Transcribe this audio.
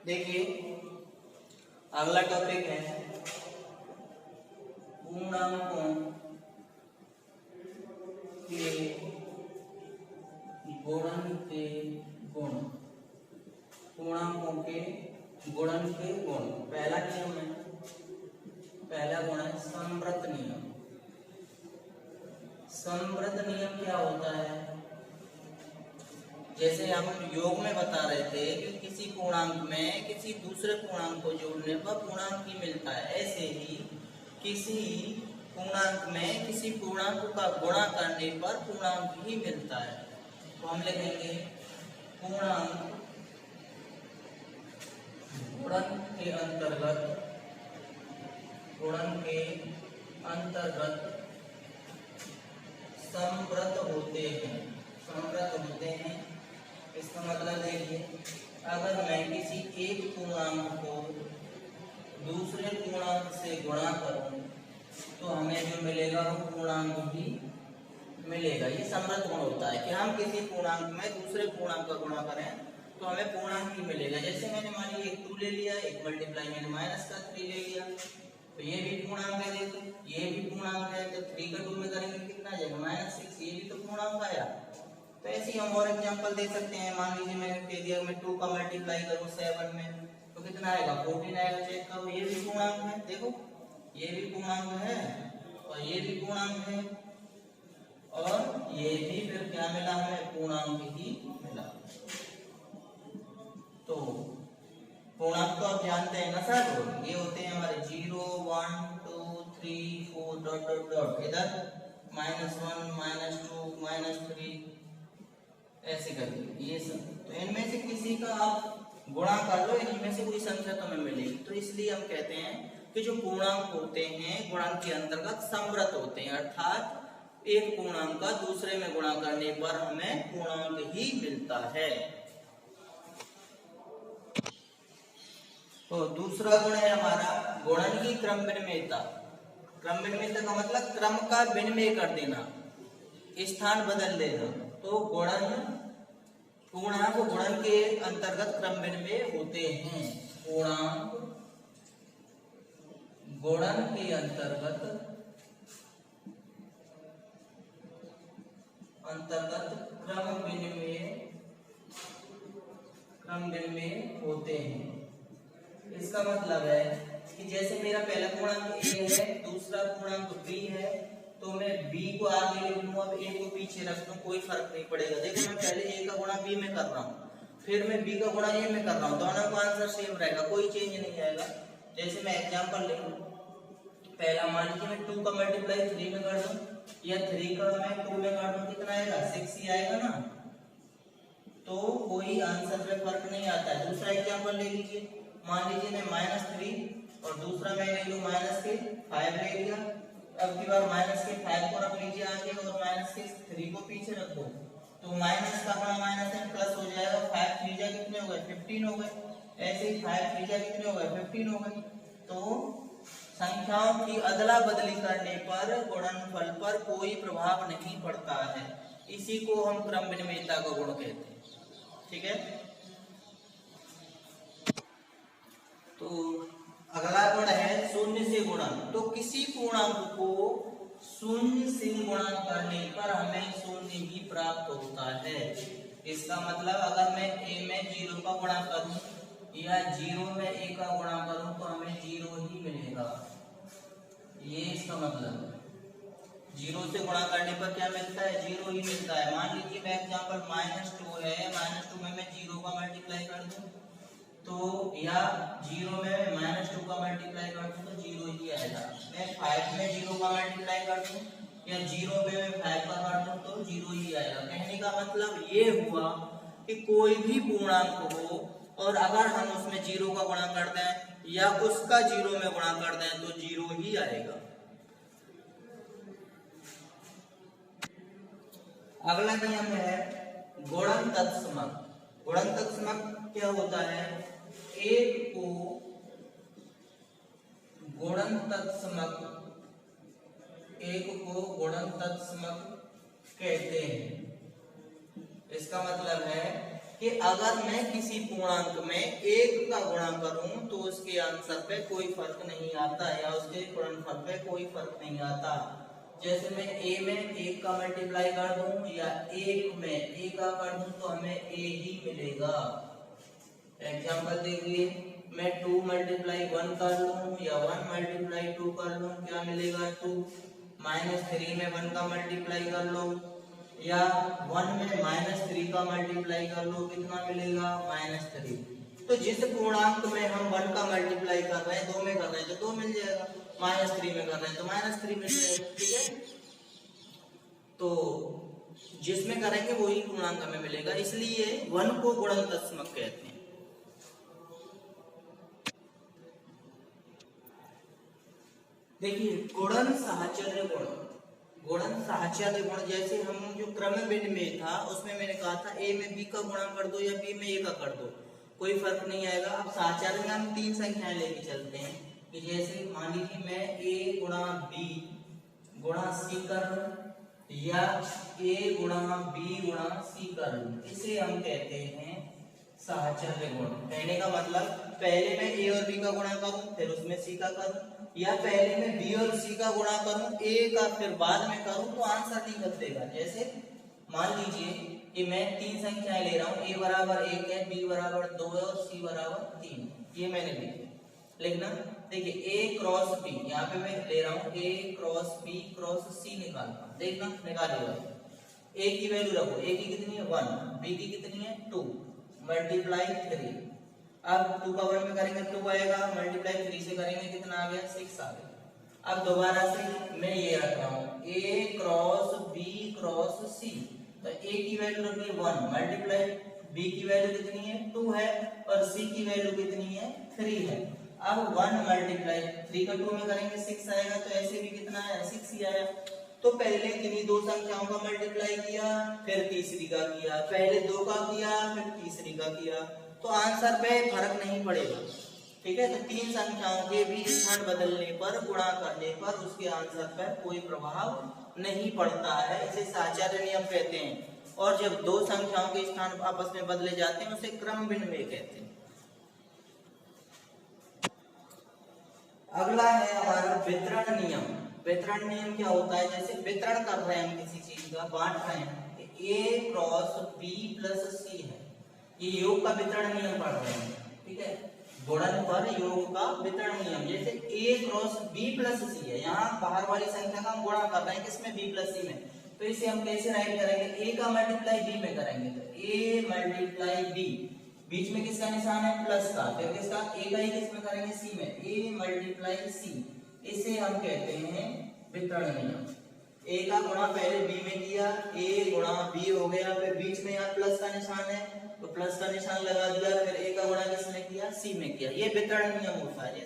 देखिए अगला टॉपिक है पूर्णांकों के गुणन के गुण। पूर्णांकों के गुणन के गुण। पहला नियम है, पहला गुण है समवर्त नियम। समवर्त नियम क्या होता है? जैसे हम योग में बता रहे थे कि किसी पूर्णांक में किसी दूसरे पूर्णांक को जोड़ने पर पूर्णांक ही मिलता है, ऐसे ही किसी पूर्णांक में किसी पूर्णांक का गुणा करने पर पूर्णांक ही मिलता है। तो हम लिखेंगे पूर्णांक गुणन के अंतर्गत समवर्त होते हैं। समवर्त होते हैं इसका मतलब देखिए, अगर मैं किसी एक पूर्णांक को दूसरे पूर्णांक से गुणा करूं तो हमें जो मिलेगा वो पूर्णांक ही मिलेगा। ये समवर्त गुण होता है कि हम किसी पूर्णांक में दूसरे पूर्णांक का गुणा करें तो हमें पूर्णांक ही मिलेगा। जैसे मैंने मान लीजिए एक 2 ले लिया, एक मल्टीप्लाई मैंने माइनस का 3 ले लिया, तो ये भी पूर्णांक है। देखो ये भी पूर्णांक है, तो 3 का 2 में करेंगे कितना आ जाएगा -6, ये भी तो पूर्णांक आया। तो ऐसे ही हम और एग्जांपल दे सकते हैं। मान लीजिए मैंने कह दिया मैं 2 का मल्टीप्लाई करूं 7 में तो कितना आएगा 14 आएगा। चेक करो ये भी पूर्णांक है, देखो ये भी पूर्णांक है और ये भी पूर्णांक है और ये भी फिर क्या मिला हमें, पूर्णांक ही मिला। तो पूर्णांक तो आप जानते हैं ना सर, ये होते हैं हमारे 0 1 2 3 4 डॉट डॉट डॉट, इधर -1 -2 -3 ऐसे करके ये सब। तो इनमें से किसी का आप गुणा कर लो, इनमें से कोई संख्या तुम्हें मिलेगी। तो इसलिए हम कहते हैं कि जो पूर्णांक होते हैं गुणन के अंतर्गत समवर्त होते हैं, अर्थात एक पूर्णांक का दूसरे में गुणा करने पर हमें पूर्णांक ही मिलता है। तो दूसरा गुण है हमारा गुणन की क्रम विनिमयता। क्रम विनिमयता का मतलब क्रम का विनिमय कर देना, स्थान बदल देना। तो पूर्णांक गुणन के अंतर्गत क्रम विनिमय होते हैं। पूर्णांक गुणन के अंतर्गत क्रम विनिमय होते हैं। इसका मतलब है कि जैसे मेरा पहला पूर्णांक a है, दूसरा पूर्णांक b है, तो मैं b को आगे लिख लूं, अब a को पीछे रख दूं, कोई फर्क नहीं पड़ेगा। देखो मैं पहले a का गुणा b में कर रहा हूं, फिर मैं b का गुणा a में कर रहा हूं, दोनों का आंसर सेम रहेगा, कोई चेंज नहीं आएगा। जैसे मैं एग्जांपल ले लूं, पहला मान लीजिए मैं 2 का मल्टीप्लाई 3 में कर दूं या 3 का मैं 2 में कर दूं, कितना आएगा 6 ही आएगा ना। तो कोई आंसर में फर्क नहीं आता है। दूसरा एग्जांपल ले लीजिए, मान लीजिए मैं -3 और दूसरा मैं ले लूं -5 ले लिया। अब की बार -5 को रख लीजिए आगे और -3 को पीछे रख दो, तो माइनस का गुणा माइनस में प्लस हो जाएगा। 5 3 जा कितने हो गए 15 हो गए। ऐसे ही 5 3 जा कितने हो गए 15 हो गए। तो संख्याओं की अदला बदली करने पर गुणनफल पर कोई प्रभाव नहीं पड़ता है, इसी को हम क्रम विनिमयता का गुण कहते हैं। ठीक है, तो अगला गुण है शून्य से गुणन। तो किसी पूर्णांक को शून्य से गुणा करने पर हमें शून्य ही प्राप्त होता है। इसका मतलब अगर मैं a में 0 का गुणा करूं या 0 में a का गुणा करूं तो हमें 0 ही मिलेगा। ये इसका मतलब है, 0 से गुणा करने पर क्या मिलता है, 0 ही मिलता है। मान लीजिए मैं एग्जांपल -2 है, -2 में मैं 0 का मल्टीप्लाई कर दूं तो या 0 में -2 का मल्टीप्लाई कर दूं तो 0 ही आएगा। मैं 5 में 0 का मल्टीप्लाई कर दूं या 0 में मैं 5 का कर दूं तो 0 ही आएगा। कहने का मतलब ये हुआ कि कोई भी पूर्णांक हो और अगर हम उसमें 0 का गुणा कर दें या उसका 0 में गुणा कर दें तो 0 ही आएगा। अगला नियम है गुणन तत्समक। गुणन तत्समक क्या होता है, एक को गुणन तत्समक कहते हैं। इसका मतलब है कि अगर मैं किसी पूर्णांक में एक का गुणा करूं तो उसके आंसर पे कोई फर्क नहीं आता या उसके गुणनफल पे कोई फर्क नहीं आता। जैसे मैं a में एक का मल्टीप्लाई कर दूं या एक में a का कर दूं तो हमें a ही मिलेगा। एग्जांपल देखिए, मैं 2 मल्टीप्लाई 1 कर लूं या 1 मल्टीप्लाई 2 कर लूं, क्या मिलेगा 2। -3 में 1 का मल्टीप्लाई कर लो या 1 में -3 का मल्टीप्लाई कर लो, कितना मिलेगा -3। तो जिस पूर्णांक में हम 1 का मल्टीप्लाई कर रहे हैं 2 में कर रहे हैं तो 2 मिल जाएगा, -3 में कर रहे हैं तो -3 मिल जाएगा। ठीक है, तो जिसमें करेंगे वही पूर्णांक हमें मिलेगा, इसलिए 1 को गुणनतस्मक कहते हैं। देखिए गुणन साहचर्य गुण, गुणन साहचर्य गुण जैसे हम जो क्रम भिन्न में था उसमें मैंने कहा था a में b का गुणा कर दो या b में a का कर दो, कोई फर्क नहीं आएगा। अब साहचर्य में हम 3 संख्याएं लेके चलते हैं कि जैसे मान लीजिए मैं a गुणा b गुणा c कर लूं या a गुणा b गुणा c कर लूं, इसे हम कहते हैं साहचर्य गुण। कहने का मतलब पहले मैं a और b का गुणा करूं फिर उसमें c का करूं, या पहले मैं b और c का गुणा करूं a का फिर बाद में करूं, तो आंसर नहीं बदलेगा। जैसे मान लीजिए कि मैं 3 संख्याएं ले रहा हूं, a बराबर 1 है, b बराबर 2 है और c बराबर 3, ये मैंने लिखना। देखिए a क्रॉस b, यहाँ पे मैं ले रहा हूँ a cross b cross c निकालना, देखना निकालेगा। a की वैल्यू रखो, a की कितनी है 1, b की कितनी है 2, मल्टीप्लाई 3। अब 2 का 1 में करेंगे 2 आएगा, मल्टीप्लाई 3 से करेंगे कितना आ गया 6 आ गया। अब दोबारा से मैं ये रख रहा हूँ a cross b cross c, तो a की वैल्यू रखनी है 1, मल्टीप्लाई b की वैल्यू कितनी है 2 है और c की वैल्यू कितनी है 3 है। अब 1 मल्टीप्लाई 3 का 2 में करेंगे 6 आएगा, तो ऐसे भी कितना आया 6 ही आया। तो पहले किन्हीं 2 संख्याओं का मल्टीप्लाई किया फिर तीसरी का किया, पहले 2 का किया फिर तीसरी का किया, तो आंसर पे फर्क नहीं पड़ेगा। ठीक है, तो 3 संख्याओं के भी स्थान बदलने पर गुणा करने पर उसके आंसर पर कोई प्रभाव नहीं पड़ता है, इसे साहचर्य नियम कहते हैं। और जब 2 संख्याओं के स्थान आपस में बदले जाते हैं उसे क्रम भिन्न में कहते हैं। अगला है हमारा वितरण नियम। वितरण नियम क्या होता है, जैसे वितरण कर रहे हैं हम किसी चीज का, बांट रहे हैं, a cross b plus c है, ये योग का वितरण नियम पढ़ रहे हैं। ठीक है, गुणन पर योग का वितरण नियम, जैसे a cross b plus c है, यहाँ बाहर वाली संख्या का हम गुणा कर रहे हैं किसमें b प्लस c में, तो इसे हम कैसे राइट करेंगे, a का मल्टीप्लाई b में करेंगे, तो a मल्टीप्लाई b, बीच में किसका निशान है प्लस का, फिर किसका a का ही किसमें करेंगे c में, a मल्टीप्लाई c, इसे हम कहते हैं वितरण नियम। a का गुणा पहले b में किया, a गुणा b हो गया, फिर बीच में यहाँ प्लस का निशान है तो प्लस का निशान लगा दिया, फिर a का गुणा किसमें किया c में किया, ये वितरण नियम होता है।